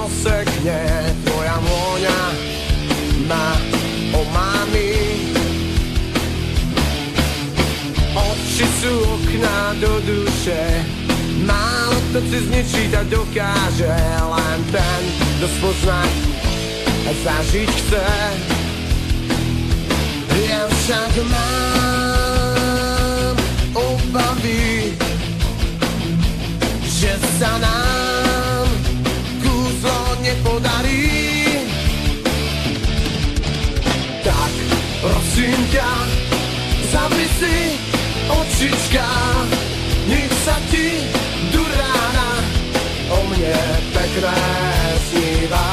rozsekne, tvoja vôňa ma omami. Oči sú okná do duše, málo kto si zničítať dokáže, len ten, kto spoznať a zažiť chce. Ja však mám obavy, že sa nám kúzlo nepodarí. Tak prosím ťa, zavri si očička, nech sa ti do rána o mne pekné sníva.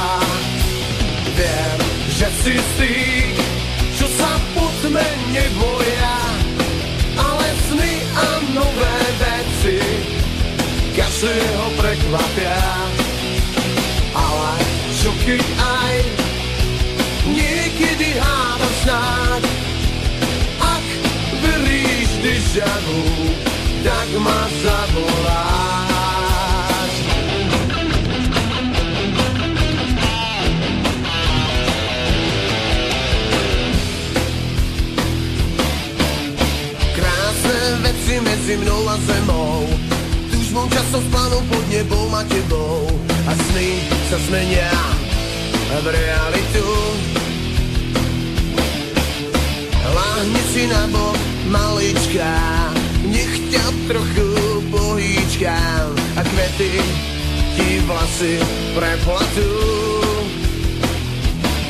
Viem, že si z tých, čo sa po tme neboja, ale sny a nové veci každého prekvapia. Ale čo keď aj niekedy hádaš snáď, ak veríš déjà vu, tak ma zavoláš. Krásne veci medzi mnou a zemou, túžbou časom s plánom pod nebou a tebou, a sny sa zmenia v realitu. Láhni si na bok, malička, nech ťa trochu pohýčkam a kvety ti vlasy preplatú.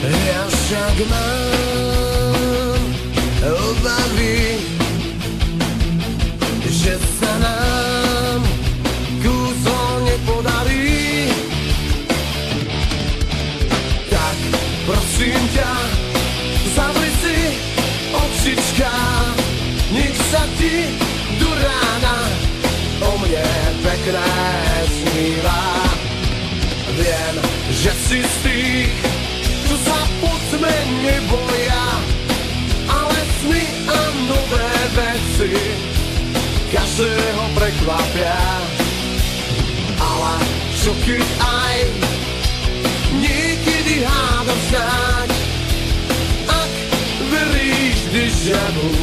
Ja však mám obavy, že sa nám kúzlo nepodarí. Tak prosím ťa, zavri si očička, nech sa ti do rána o mne pekné sníva. Viem, že si z tých, čo sa po tme neboja, ale sny a nové veci každého prekvapia. Ale čo keď aj niekedy hádam snáď, ak veríš déjà vu,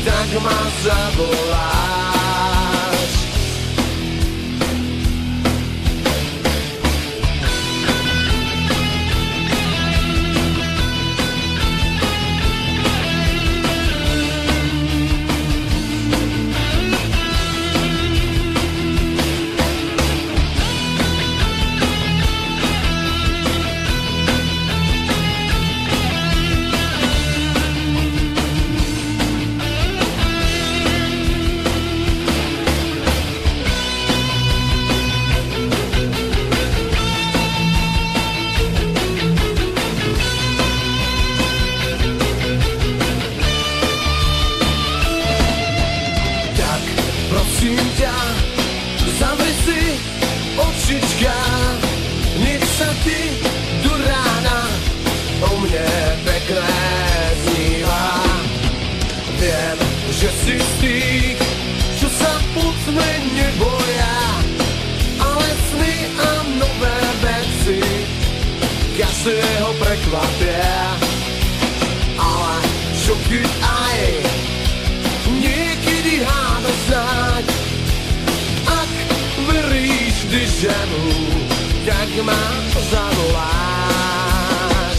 tak ma zavoláš. Každého prekvapia, ale čo keď aj niekedy háda snáď, ak veríš déjà vu, tak ma zavoláš.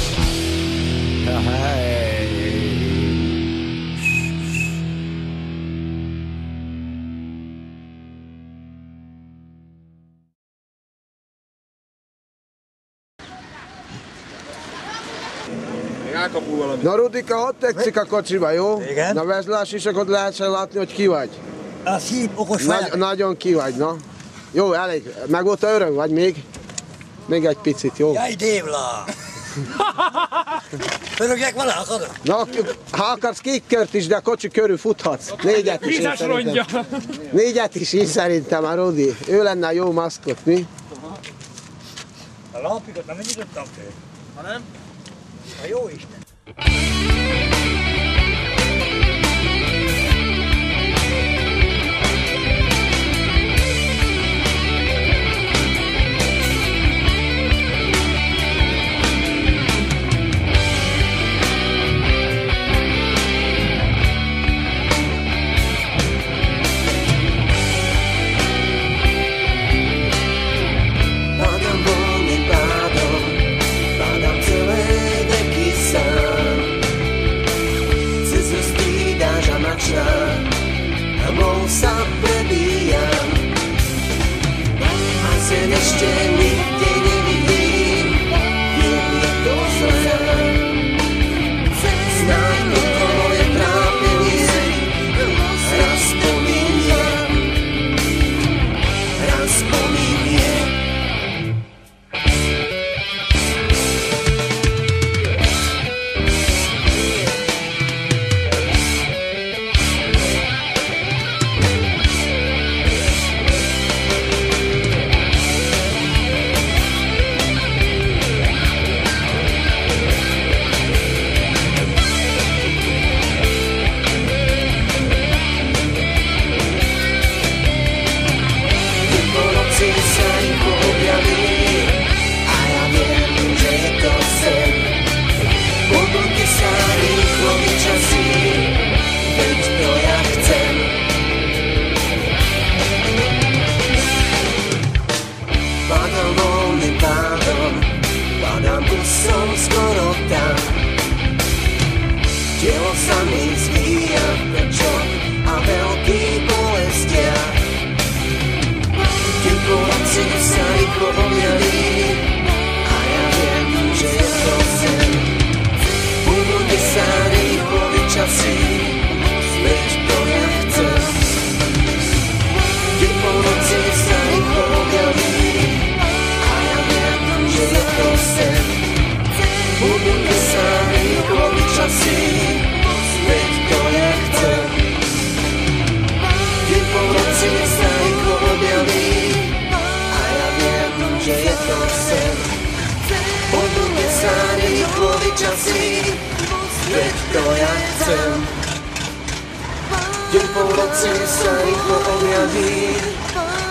Hej. Na Rudika, hogy tetszik a kocsiba, jó? Igen. Na vezlás is, akkor lehessen látni, hogy ki vagy. A szív okos vagy. Nagyon ki vagy, na. Jó, elég. Meg volt a öröm, vagy még? Még egy picit, jó? Jaj, Dévla! Örögjek vele, akarod? Na, ha akarsz kékkört is, de a kocsi körül futhatsz. Négyet is én szerintem. Négyet is én szerintem, a Rudi. Ő lenne a jó maszkot, mi? A lampikot nem nyitottam föl. Ha nem? A jó Isten. to sen. Budúte sa rýchlo vyčasí, veď to ja chcem. Deň po noci sa rýchlo objaví, a ja viem, že je to sen. Budúte sa rýchlo vyčasí, veď to ja chcem. Deň po noci sa rýchlo objaví,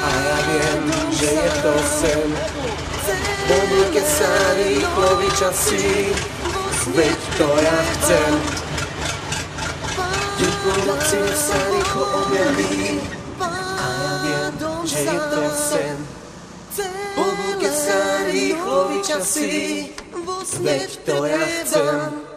a ja viem, že je to sen. Budúte sa rýchlo vyčasí, veď to ja chcem. Deň po noci sa rýchlo objaví, a ja viem, že je to sen. Budúte sa rýchlo vyčasí, veď to ja chcem.